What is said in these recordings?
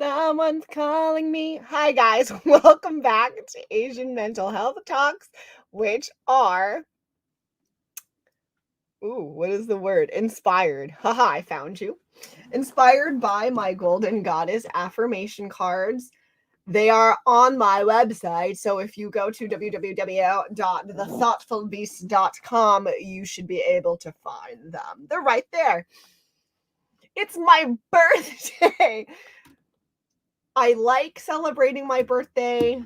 Someone's calling me. Hi, guys. Welcome back to Asian Mental Health Talks, which are, what is the word? Inspired. Haha, I found you. Inspired by my Golden Goddess affirmation cards. They are on my website. So if you go to www.thethoughtfulbeast.com, you should be able to find them. They're right there. It's my birthday. I like celebrating my birthday.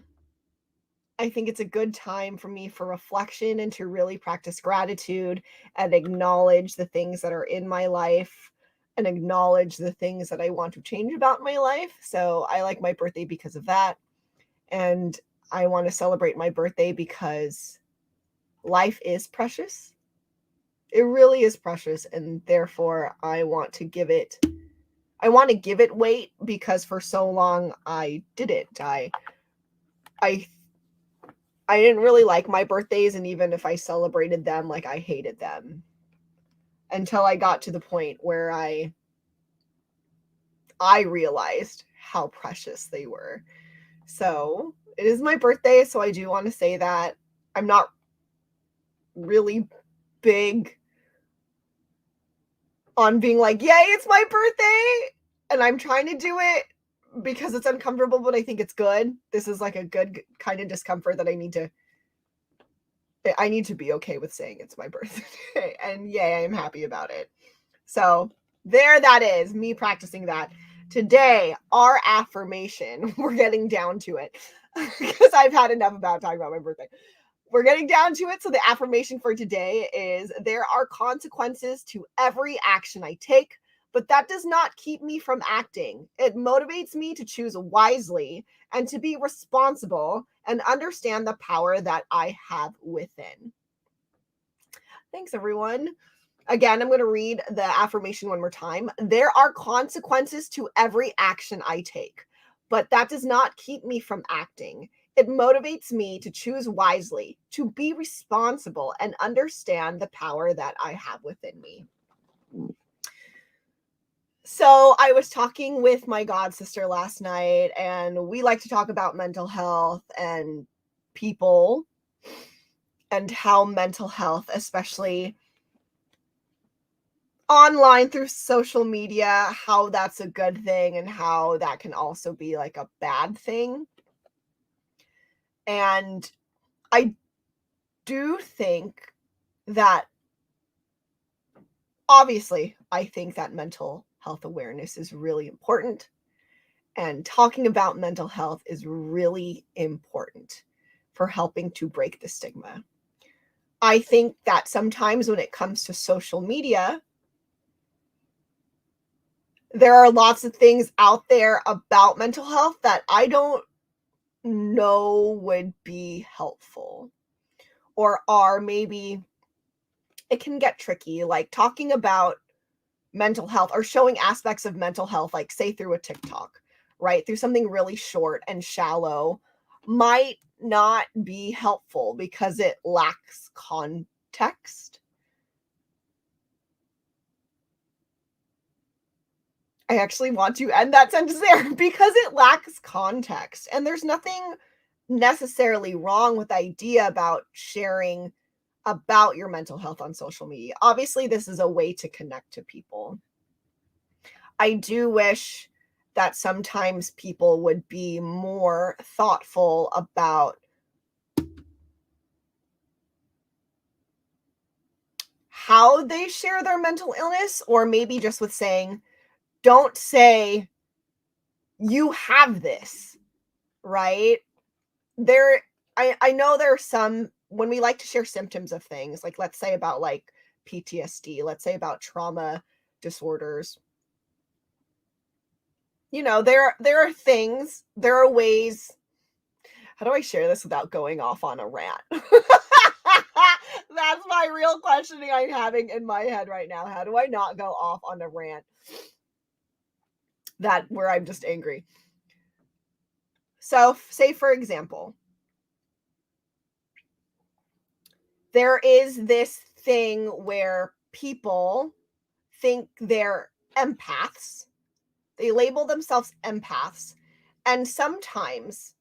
I think it's a good time for me for reflection and to really practice gratitude and acknowledge the things that are in my life and acknowledge the things that I want to change about my life. So I like my birthday because of that. And I want to celebrate my birthday because life is precious. It really is precious. And therefore I want to give it weight because for so long I didn't. I didn't really like my birthdays, and even if I celebrated them, like, I hated them until I got to the point where I realized how precious they were. So it is my birthday, so I do want to say that I'm not really big on being like, yay, it's my birthday, and I'm trying to do it because it's uncomfortable, but I think it's good. This is like a good kind of discomfort that I need to be okay with saying it's my birthday. And yay, I'm happy about it. So there that is, me practicing that. Today, our affirmation, we're getting down to it because I've had enough about talking about my birthday. We're getting down to it. So the affirmation for today is: there are consequences to every action I take, but that does not keep me from acting. It motivates me to choose wisely and to be responsible and understand the power that I have within. Thanks, everyone. Again, I'm going to read the affirmation one more time. There are consequences to every action I take, but that does not keep me from acting. It motivates me to choose wisely, to be responsible, and understand the power that I have within me. So I was talking with my god sister last night, and we like to talk about mental health and people and how mental health, especially online through social media, how that's a good thing and how that can also be like a bad thing. And I do think that, obviously, I think that mental health awareness is really important. And talking about mental health is really important for helping to break the stigma. I think that sometimes when it comes to social media, there are lots of things out there about mental health that I don't know would be helpful, or are maybe, it can get tricky, like talking about mental health or showing aspects of mental health, like say through a TikTok, right? Through something really short and shallow might not be helpful because it lacks context. I actually want to end that sentence there because it lacks context. And there's nothing necessarily wrong with the idea about sharing about your mental health on social media. Obviously, this is a way to connect to people. I do wish that sometimes people would be more thoughtful about how they share their mental illness, or maybe just with saying, don't say you have this, right? I know there are some, when we like to share symptoms of things, like let's say about like PTSD, let's say about trauma disorders. You know, there are things, there are ways. How do I share this without going off on a rant? That's my real questioning I'm having in my head right now. How do I not go off on a rant that where I'm just angry? So, say for example, there is this thing where people think they're empaths They label themselves empaths. And sometimes,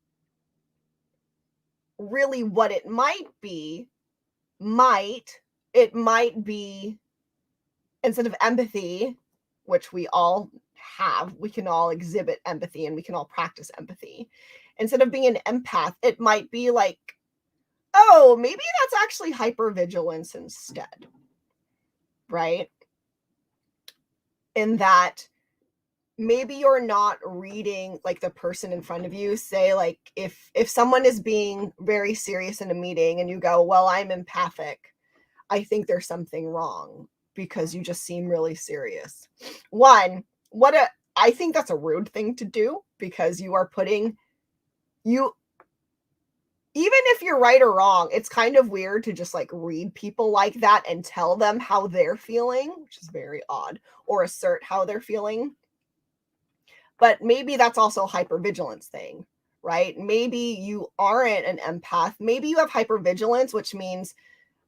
really, what it might be, it might be, instead of empathy, which we all have, we can all exhibit empathy and we can all practice empathy. Instead of being an empath, it might be like, oh, maybe that's actually hypervigilance instead, right? In that maybe you're not reading like the person in front of you. Say, like, if someone is being very serious in a meeting and you go, well, I'm empathic, I think there's something wrong because you just seem really serious. One, I think that's a rude thing to do, because you are putting you, even if you're right or wrong, it's kind of weird to just like read people like that and tell them how they're feeling, which is very odd, or assert how they're feeling. But maybe that's also a hypervigilance thing, right? Maybe you aren't an empath. Maybe you have hypervigilance, which means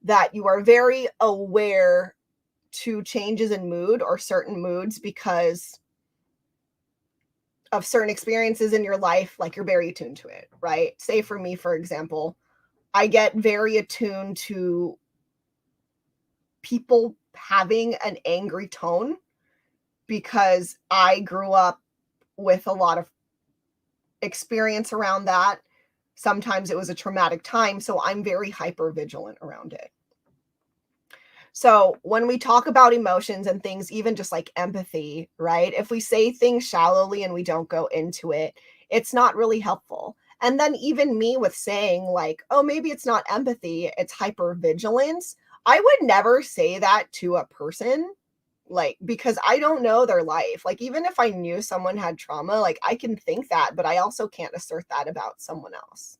that you are very aware to changes in mood or certain moods because of certain experiences in your life. Like, you're very attuned to it, right? Say for me, for example, I get very attuned to people having an angry tone because I grew up with a lot of experience around that. Sometimes it was a traumatic time, so I'm very hyper vigilant around it. So when we talk about emotions and things, even just like empathy, right? If we say things shallowly and we don't go into it, it's not really helpful. And then even me with saying like, oh, maybe it's not empathy, it's hypervigilance. I would never say that to a person, like, because I don't know their life. Like, even if I knew someone had trauma, like, I can think that, but I also can't assert that about someone else,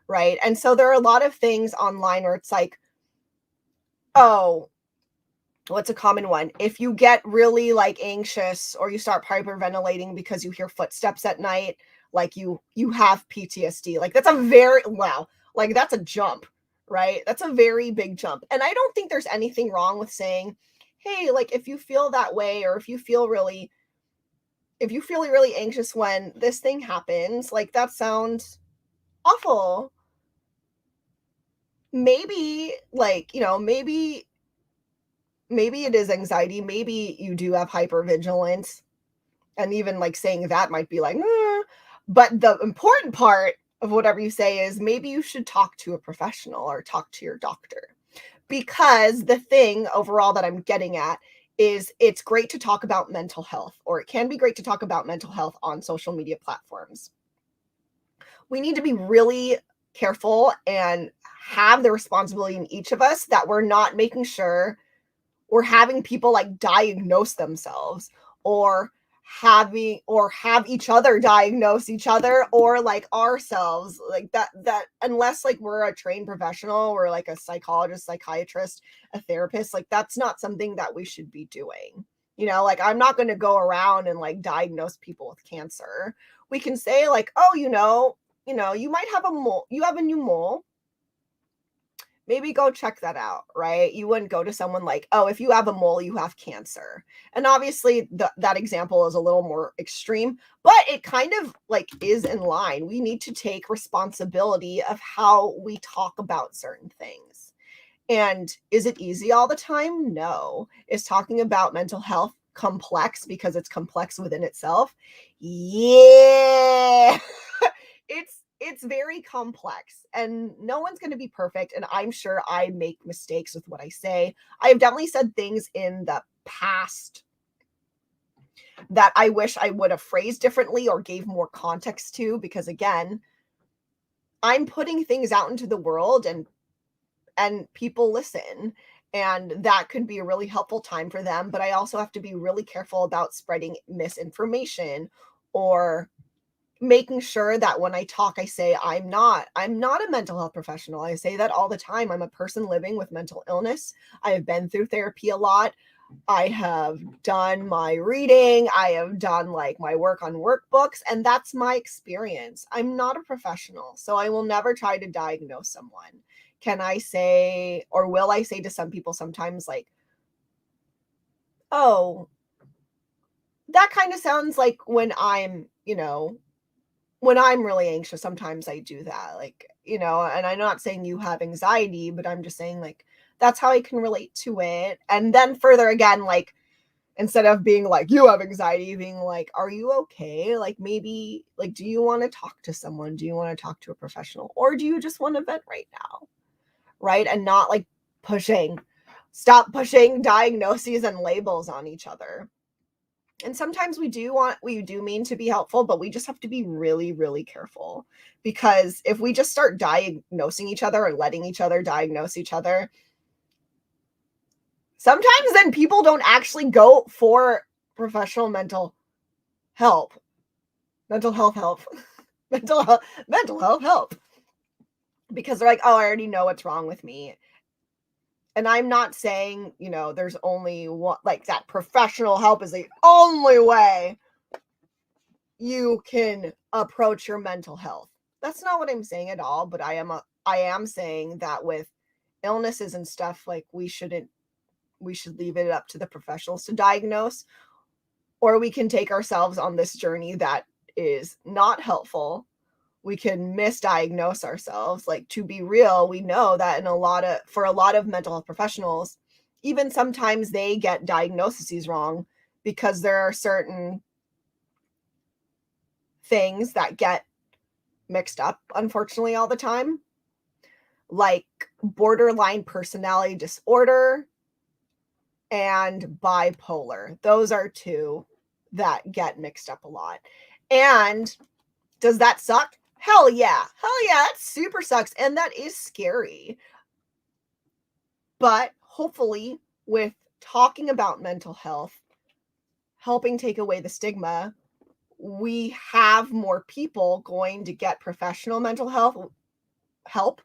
right? And so there are a lot of things online where it's like, oh, what's a common one? If you get really like anxious or you start hyperventilating because you hear footsteps at night, like you have PTSD. Like, that's a very, wow, like that's a jump, right? That's a very big jump. And I don't think there's anything wrong with saying, hey, like, if you feel that way, or if you feel really anxious when this thing happens, like, that sounds awful. Maybe, like, maybe it is anxiety. Maybe you do have hypervigilance. And even like saying that might be like, but the important part of whatever you say is maybe you should talk to a professional or talk to your doctor. Because the thing overall that I'm getting at is, it's great to talk about mental health, or it can be great to talk about mental health on social media platforms. We need to be really careful and have the responsibility in each of us that we're not making sure we're having people like diagnose themselves, or have each other diagnose each other, or like ourselves, like that unless like we're a trained professional, or like a psychologist, psychiatrist, a therapist, like that's not something that we should be doing. Like, I'm not going to go around and like diagnose people with cancer. We can say like, oh, you might have a mole, you have a new mole, maybe go check that out, right? You wouldn't go to someone like, oh, if you have a mole, you have cancer. And obviously that example is a little more extreme, but it kind of like is in line. We need to take responsibility of how we talk about certain things. And is it easy all the time? No. Is talking about mental health complex because it's complex within itself? Yeah. It's very complex, and no one's going to be perfect, and I'm sure I make mistakes with what I say. I have definitely said things in the past that I wish I would have phrased differently or gave more context to, because again, I'm putting things out into the world, and people listen, and that could be a really helpful time for them. But I also have to be really careful about spreading misinformation, or making sure that when I talk, I say I'm not a mental health professional. I say that all the time. I'm a person living with mental illness. I have been through therapy a lot. I have done my reading. I have done like my work on workbooks, and that's my experience. I'm not a professional, so I will never try to diagnose someone. Can I say, or will I say to some people sometimes like, oh, that kind of sounds like when I'm, when I'm really anxious, sometimes I do that. Like, and I'm not saying you have anxiety, but I'm just saying like that's how I can relate to it. And then further again, like instead of being like you have anxiety, being like, are you okay? Like maybe like do you want to talk to someone? Do you want to talk to a professional? Or do you just want to vent right now? Right? And not like stop pushing diagnoses and labels on each other. And sometimes we do mean to be helpful, but we just have to be really, really careful, because if we just start diagnosing each other or letting each other diagnose each other, sometimes then people don't actually go for professional mental health help, mental health help, because they're like, oh, I already know what's wrong with me. And I'm not saying, there's only one, like that professional help is the only way you can approach your mental health. That's not what I'm saying at all, but I am saying that with illnesses and stuff, like we should leave it up to the professionals to diagnose, or we can take ourselves on this journey that is not helpful. We can misdiagnose ourselves. Like, to be real, we know that for a lot of mental health professionals, even sometimes they get diagnoses wrong because there are certain things that get mixed up, unfortunately, all the time, like borderline personality disorder and bipolar. Those are two that get mixed up a lot. And does that suck? Hell yeah. That super sucks. And that is scary. But hopefully, with talking about mental health, helping take away the stigma, we have more people going to get professional mental health help.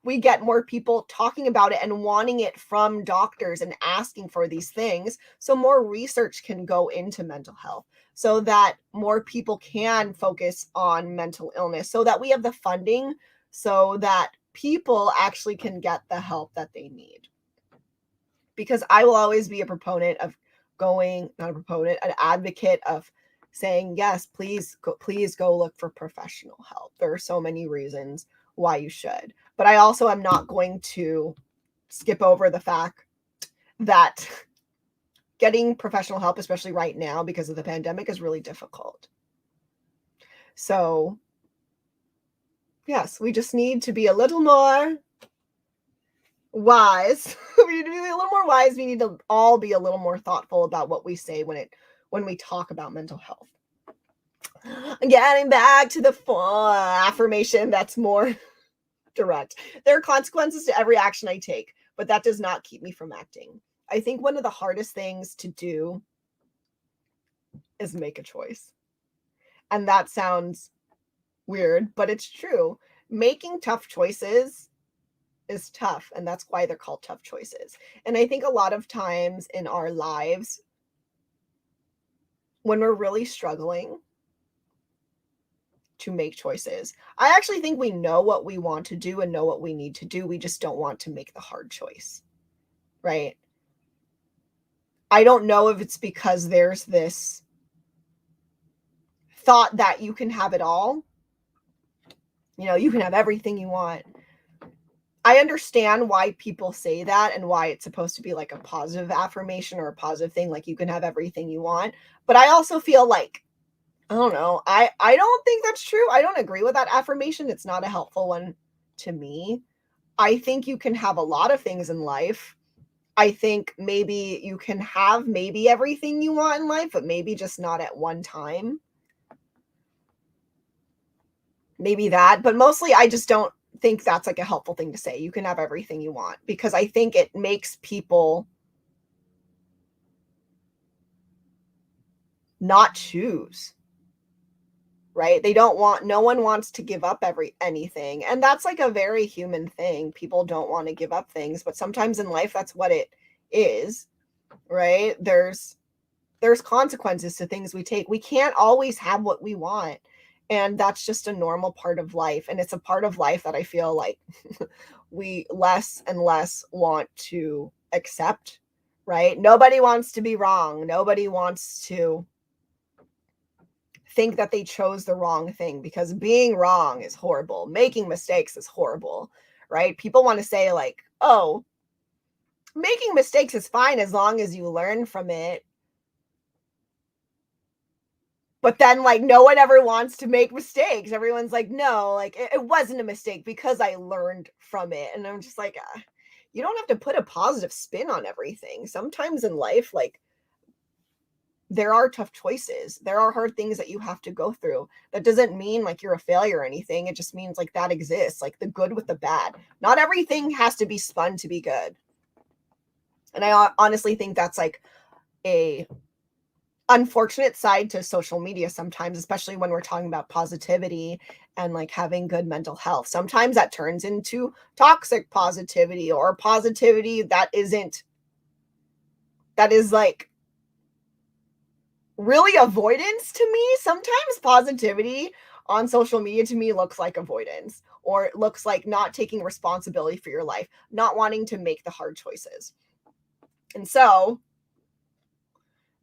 We get more people talking about it and wanting it from doctors and asking for these things. So more research can go into mental health, so that more people can focus on mental illness, so that we have the funding, so that people actually can get the help that they need. Because I will always be a proponent of an advocate of saying, yes, please go look for professional help. There are so many reasons why you should. But I also am not going to skip over the fact that getting professional help, especially right now because of the pandemic, is really difficult. So, yes, we just need to be a little more wise. We need to be a little more wise. We need to all be a little more thoughtful about what we say when we talk about mental health. Getting back to the affirmation that's more direct. There are consequences to every action I take, but that does not keep me from acting. I think one of the hardest things to do is make a choice. And that sounds weird, but it's true. Making tough choices is tough, and that's why they're called tough choices. And I think a lot of times in our lives, when we're really struggling to make choices, I actually think we know what we want to do and know what we need to do. We just don't want to make the hard choice, right? I don't know if it's because there's this thought that you can have it all. You can have everything you want. I understand why people say that and why it's supposed to be like a positive affirmation or a positive thing, like you can have everything you want. But I also feel like, I don't know, I don't think that's true. I don't agree with that affirmation. It's not a helpful one to me. I think you can have a lot of things in life. I think maybe you can have maybe everything you want in life, but maybe just not at one time. Maybe that, but mostly I just don't think that's like a helpful thing to say. You can have everything you want, because I think it makes people not choose, right? No one wants to give up anything. And that's like a very human thing. People don't want to give up things, but sometimes in life, that's what it is, right? There's consequences to things we take. We can't always have what we want. And that's just a normal part of life. And it's a part of life that I feel like we less and less want to accept, right? Nobody wants to be wrong. Nobody wants to think that they chose the wrong thing, because being wrong is horrible. Making mistakes is horrible, right? People want to say like, oh, making mistakes is fine as long as you learn from it. But then like no one ever wants to make mistakes. Everyone's like, no, like it wasn't a mistake because I learned from it. And I'm just like, you don't have to put a positive spin on everything. Sometimes in life, like, there are tough choices. There are hard things that you have to go through. That doesn't mean like you're a failure or anything. It just means like that exists, like the good with the bad. Not everything has to be spun to be good. And I honestly think that's like a unfortunate side to social media sometimes, especially when we're talking about positivity and like having good mental health. Sometimes that turns into toxic positivity, or positivity that is like really avoidance to me. Sometimes positivity on social media to me looks like avoidance, or it looks like not taking responsibility for your life, not wanting to make the hard choices. And so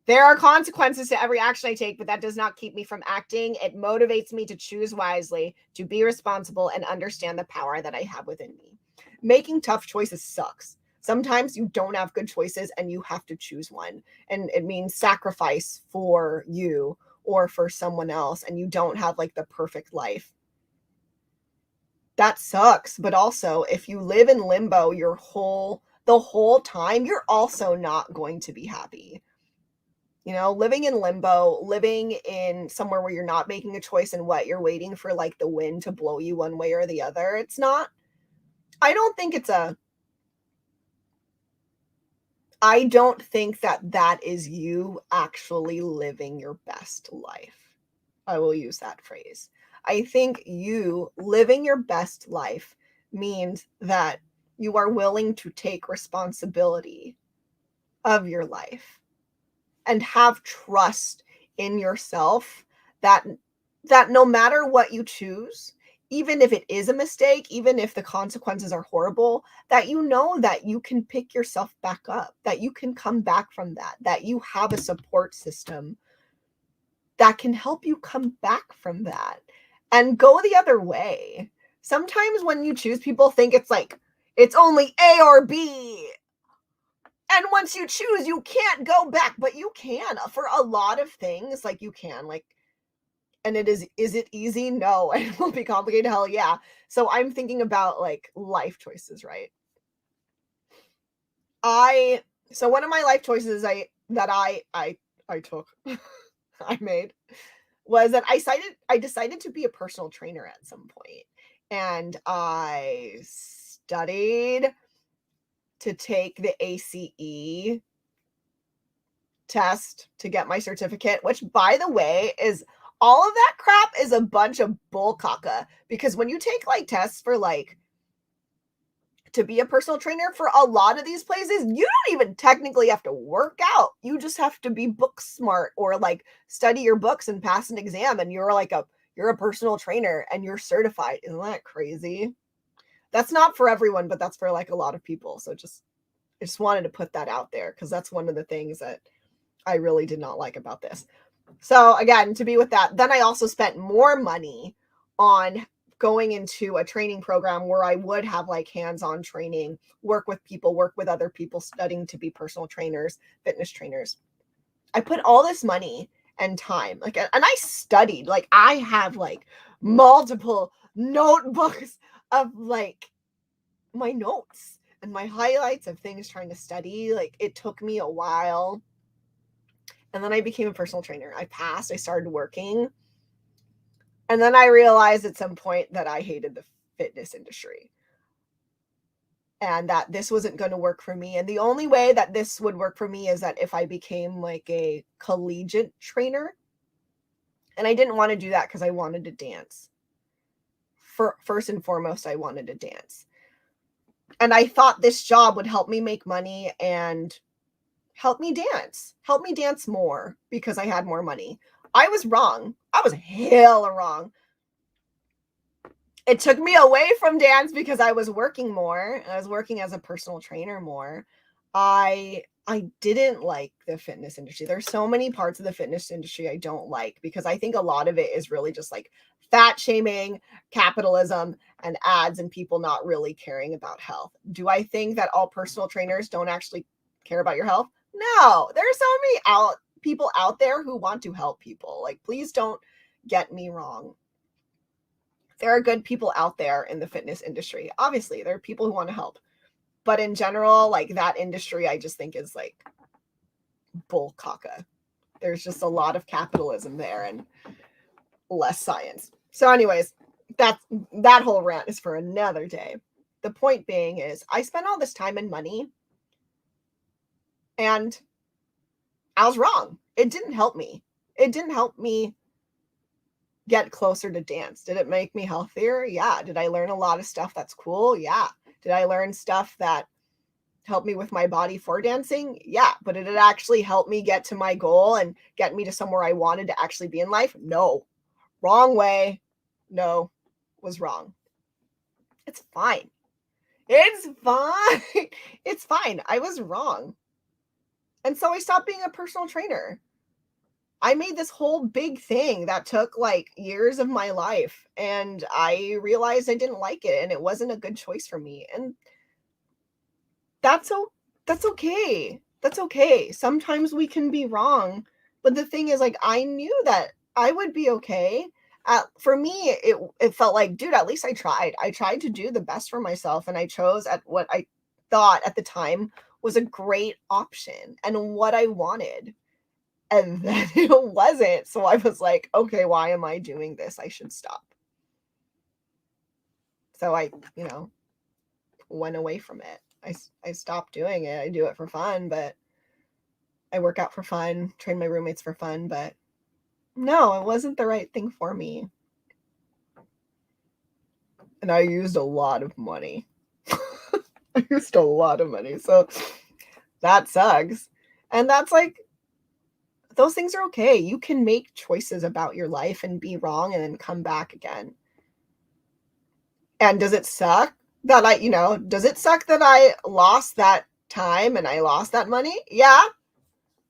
there are consequences to every action I take, but that does not keep me from acting. It motivates me to choose wisely, to be responsible, and understand the power that I have within me. Making tough choices sucks. Sometimes you don't have good choices and you have to choose one. And it means sacrifice for you or for someone else, and you don't have like the perfect life. That sucks. But also, if you live in limbo the whole time, you're also not going to be happy. You know, living in limbo, living in somewhere where you're not making a choice and what you're waiting for, like the wind to blow you one way or the other. It's not, I don't think I don't think that that is you actually living your best life. I will use that phrase. I think you living your best life means that you are willing to take responsibility of your life and have trust in yourself that no matter what you choose, even if it is a mistake, even if the consequences are horrible, that you know that you can pick yourself back up, that you can come back from that you have a support system that can help you come back from that and go the other way. Sometimes when you choose, people think it's like it's only A or B, and once you choose, you can't go back, but you can for a lot of things. Like you can, like, and is it easy? No. And it will be complicated. Hell yeah. So I'm thinking about like life choices, right? So one of my life choices I took, I made, was that I decided to be a personal trainer at some point. And I studied to take the ACE test to get my certificate, which by the way is all of that crap is a bunch of bull caca, because when you take like tests for like to be a personal trainer for a lot of these places, you don't even technically have to work out. You just have to be book smart or like study your books and pass an exam, and you're a personal trainer and you're certified. Isn't that crazy? That's not for everyone, but that's for like a lot of people. So I just wanted to put that out there, because that's one of the things that I really did not like about this. So again, to be with that, then I also spent more money on going into a training program where I would have like hands-on training, work with people, work with other people studying to be personal trainers, fitness trainers. I put all this money and time, like, and I studied, like I have like multiple notebooks of like my notes and my highlights of things trying to study. Like it took me a while. And then I became a personal trainer. I passed, I started working. And then I realized at some point that I hated the fitness industry and that this wasn't going to work for me. And the only way that this would work for me is that if I became like a collegiate trainer. And I didn't want to do that because I wanted to dance. First and foremost, I wanted to dance. And I thought this job would help me make money and help me dance more because I had more money. I was wrong. I was hella wrong. It took me away from dance because I was working more. I was working as a personal trainer more. I didn't like the fitness industry. There's so many parts of the fitness industry I don't like because I think a lot of it is really just like fat shaming, capitalism, and ads and people not really caring about health. Do I think that all personal trainers don't actually care about your health? No. There are so many people out there who want to help people. Like, please don't get me wrong. There are good people out there in the fitness industry. Obviously, there are people who want to help. But in general, like, that industry, I just think is like bull caca. There's just a lot of capitalism there and less science. So anyways, that whole rant is for another day. The point being is I spent all this time and money and I was wrong. It didn't help me. It didn't help me get closer to dance. Did it make me healthier? Yeah. Did I learn a lot of stuff that's cool? Yeah. Did I learn stuff that helped me with my body for dancing? Yeah. But did it actually help me get to my goal and get me to somewhere I wanted to actually be in life? No. Wrong way. No. Was wrong. It's fine. It's fine. It's fine. I was wrong. And so I stopped being a personal trainer. I made this whole big thing that took like years of my life, and I realized I didn't like it and it wasn't a good choice for me. And that's okay. That's okay. Sometimes we can be wrong, but the thing is, like, I knew that I would be okay. For me, it felt like, dude, at least I tried. I tried to do the best for myself, and I chose at what I thought at the time was a great option and what I wanted. And then it wasn't. So I was like, okay, why am I doing this? I should stop. So I, went away from it. I stopped doing it. I do it for fun, but I work out for fun, train my roommates for fun, but no, it wasn't the right thing for me. And I used a lot of money. I used a lot of money. So that sucks. And that's like, those things are okay. You can make choices about your life and be wrong and then come back again. And does it suck that does it suck that I lost that time and I lost that money? Yeah.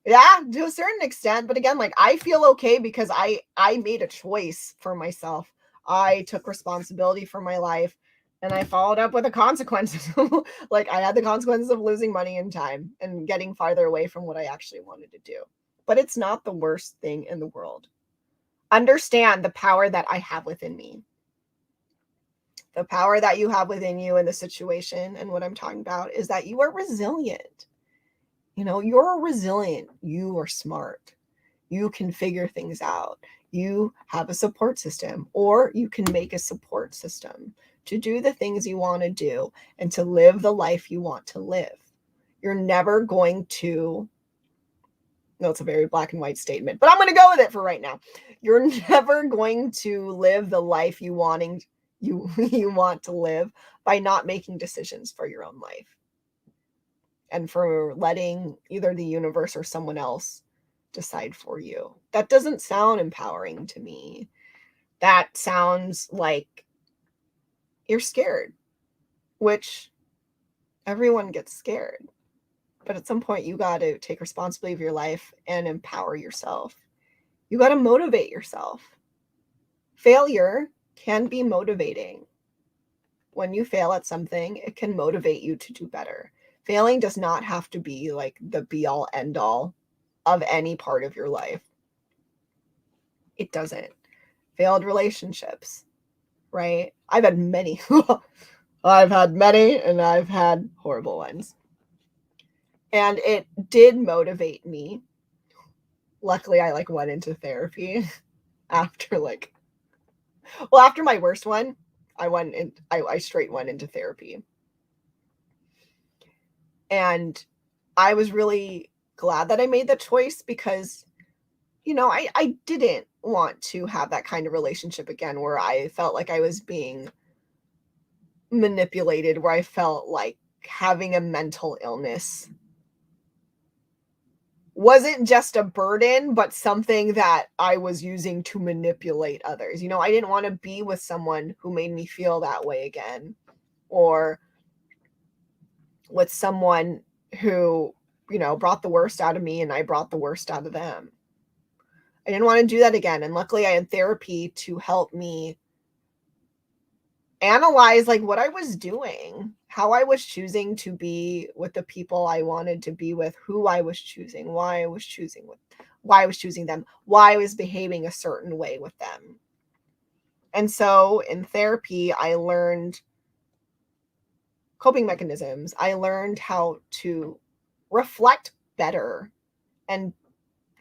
Yeah, to a certain extent. But again, like, I feel okay because I made a choice for myself. I took responsibility for my life and I followed up with the consequences. Like, I had the consequences of losing money and time and getting farther away from what I actually wanted to do. But it's not the worst thing in the world. Understand the power that I have within me. The power that you have within you in the situation, and what I'm talking about is that you are resilient. You're resilient. You are smart. You can figure things out. You have a support system, or you can make a support system to do the things you want to do and to live the life you want to live. You're never going to, no, it's a very black and white statement, but I'm going to go with it for right now. You're never going to live the life you want to live by not making decisions for your own life and for letting either the universe or someone else decide for you. That doesn't sound empowering to me. That sounds like you're scared, which everyone gets scared. But at some point, you got to take responsibility of your life and empower yourself. You got to motivate yourself. Failure can be motivating. When you fail at something, it can motivate you to do better. Failing does not have to be like the be all end all of any part of your life. It doesn't. Failed relationships, right? I've had many. I've had many, and I've had horrible ones. And it did motivate me. Luckily, I went into therapy after after my worst one. I straight went into therapy. And I was really glad that I made that choice because, I didn't want to have that kind of relationship again where I felt like I was being manipulated, where I felt like having a mental illness wasn't just a burden, but something that I was using to manipulate others. I didn't want to be with someone who made me feel that way again, or with someone who, brought the worst out of me and I brought the worst out of them. I didn't want to do that again. And luckily I had therapy to help me analyze like what I was doing, how I was choosing to be with the people I wanted to be with, who I was choosing, why I was choosing them, why I was behaving a certain way with them. And so in therapy, I learned coping mechanisms. I learned how to reflect better. And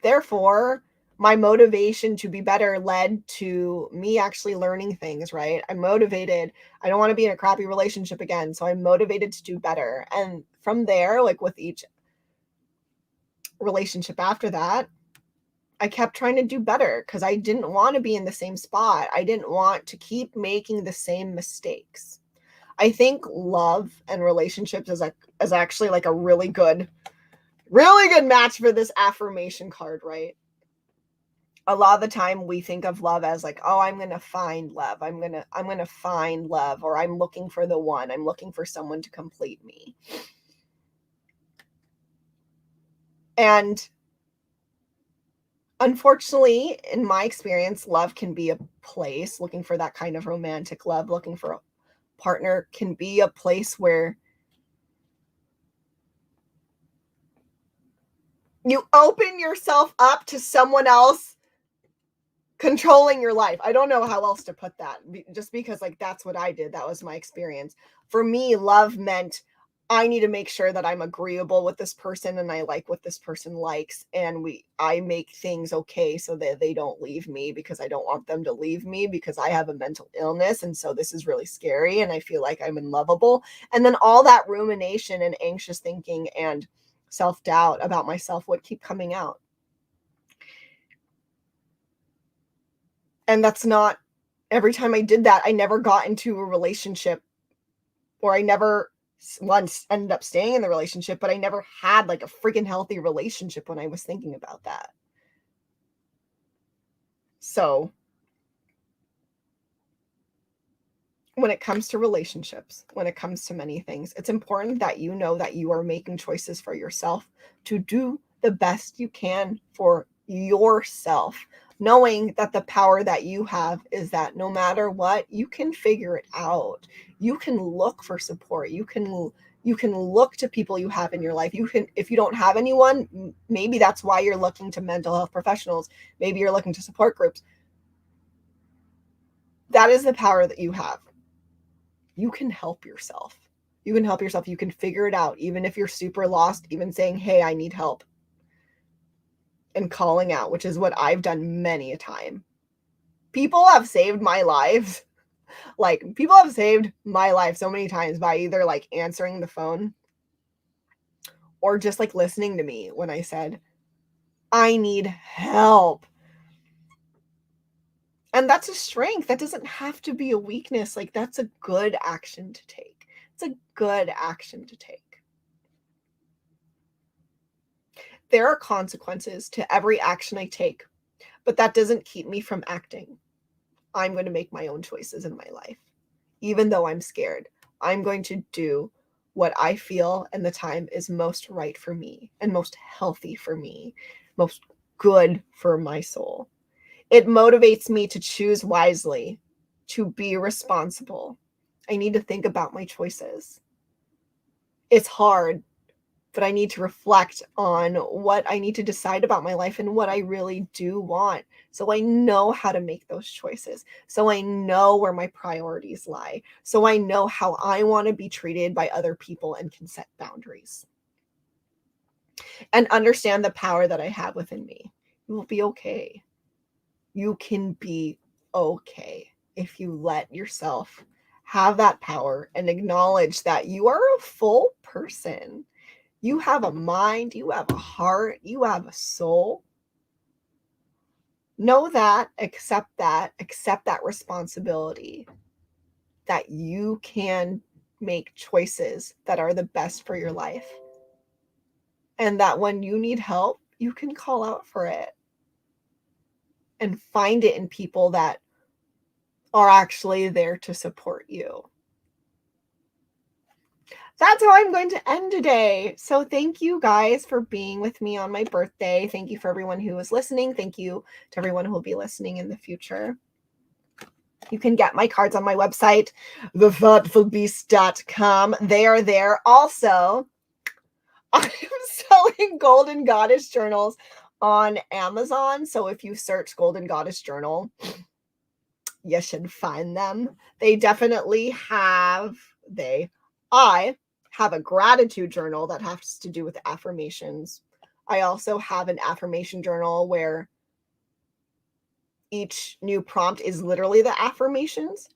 therefore, my motivation to be better led to me actually learning things, right? I'm motivated. I don't want to be in a crappy relationship again. So I'm motivated to do better. And from there, like with each relationship after that, I kept trying to do better because I didn't want to be in the same spot. I didn't want to keep making the same mistakes. I think love and relationships is actually like a really good match for this affirmation card, right? A lot of the time we think of love as like, oh, I'm going to find love. I'm going to find love, or I'm looking for the one. I'm looking for someone to complete me. And unfortunately, in my experience, love can be a place. Looking for that kind of romantic love, looking for a partner can be a place where you open yourself up to someone else controlling your life. I don't know how else to put that, just because like that's what I did. That was my experience. For me, love meant I need to make sure that I'm agreeable with this person and I like what this person likes, and I make things okay so that they don't leave me, because I don't want them to leave me because I have a mental illness, and so this is really scary and I feel like I'm unlovable. And then all that rumination and anxious thinking and self-doubt about myself would keep coming out. And that's not, every time I did that, I never got into a relationship, or I never once ended up staying in the relationship, but I never had like a freaking healthy relationship when I was thinking about that. So when it comes to relationships, when it comes to many things, it's important that you know that you are making choices for yourself to do the best you can for yourself, knowing that the power that you have is that no matter what, you can figure it out. You can look for support. You can look to people you have in your life. You can, if you don't have anyone, maybe that's why you're looking to mental health professionals. Maybe you're looking to support groups. That is the power that you have. You can help yourself. You can help yourself. You can figure it out. Even if you're super lost, even saying, hey, I need help, and calling out, which is what I've done many a time. People have saved my life. Like, people have saved my life so many times by either like answering the phone or just like listening to me when I said, I need help. And that's a strength. That doesn't have to be a weakness. Like, that's a good action to take. It's a good action to take. There are consequences to every action I take, but that doesn't keep me from acting. I'm going to make my own choices in my life. Even though I'm scared, I'm going to do what I feel and the time is most right for me and most healthy for me, most good for my soul. It motivates me to choose wisely, to be responsible. I need to think about my choices. It's hard, but I need to reflect on what I need to decide about my life and what I really do want, so I know how to make those choices, so I know where my priorities lie, so I know how I want to be treated by other people and can set boundaries and understand the power that I have within me. You will be okay. You can be okay if you let yourself have that power and acknowledge that you are a full person. You have a mind, you have a heart, you have a soul. Know that, accept that responsibility, that you can make choices that are the best for your life. And that when you need help, you can call out for it and find it in people that are actually there to support you. that's how I'm going to end today. So thank you guys for being with me on my birthday. Thank you for everyone who was listening. Thank you to everyone who will be listening in the future. You can get my cards on my website, thethoughtfulbeast.com. They are there. Also, I'm selling Golden Goddess journals on Amazon. So if you search Golden Goddess Journal, you should find them. They definitely have, I have a gratitude journal that has to do with affirmations. I also have an affirmation journal where each new prompt is literally the affirmations,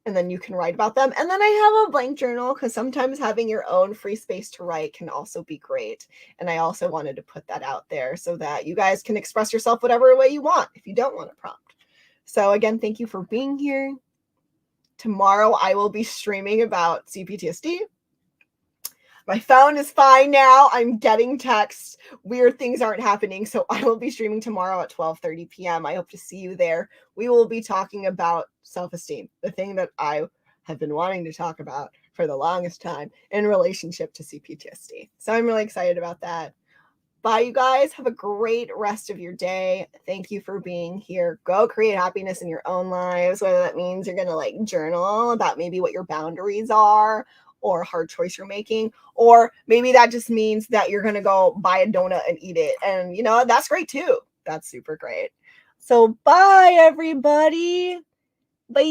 and then you can write about them. And then I have a blank journal because sometimes having your own free space to write can also be great. And I also wanted to put that out there so that you guys can express yourself whatever way you want if you don't want a prompt. So again, thank you for being here. Tomorrow I will be streaming about CPTSD. My phone is fine now. I'm getting texts. Weird things aren't happening. So I will be streaming tomorrow at 12:30 p.m. I hope to see you there. We will be talking about self-esteem, the thing that I have been wanting to talk about for the longest time in relationship to CPTSD. So I'm really excited about that. Bye, you guys. Have a great rest of your day. Thank you for being here. Go create happiness in your own lives, whether that means you're going to journal about maybe what your boundaries are or a hard choice you're making, or maybe that just means that you're going to go buy a donut and eat it. And, that's great too. That's super great. So bye, everybody. Bye.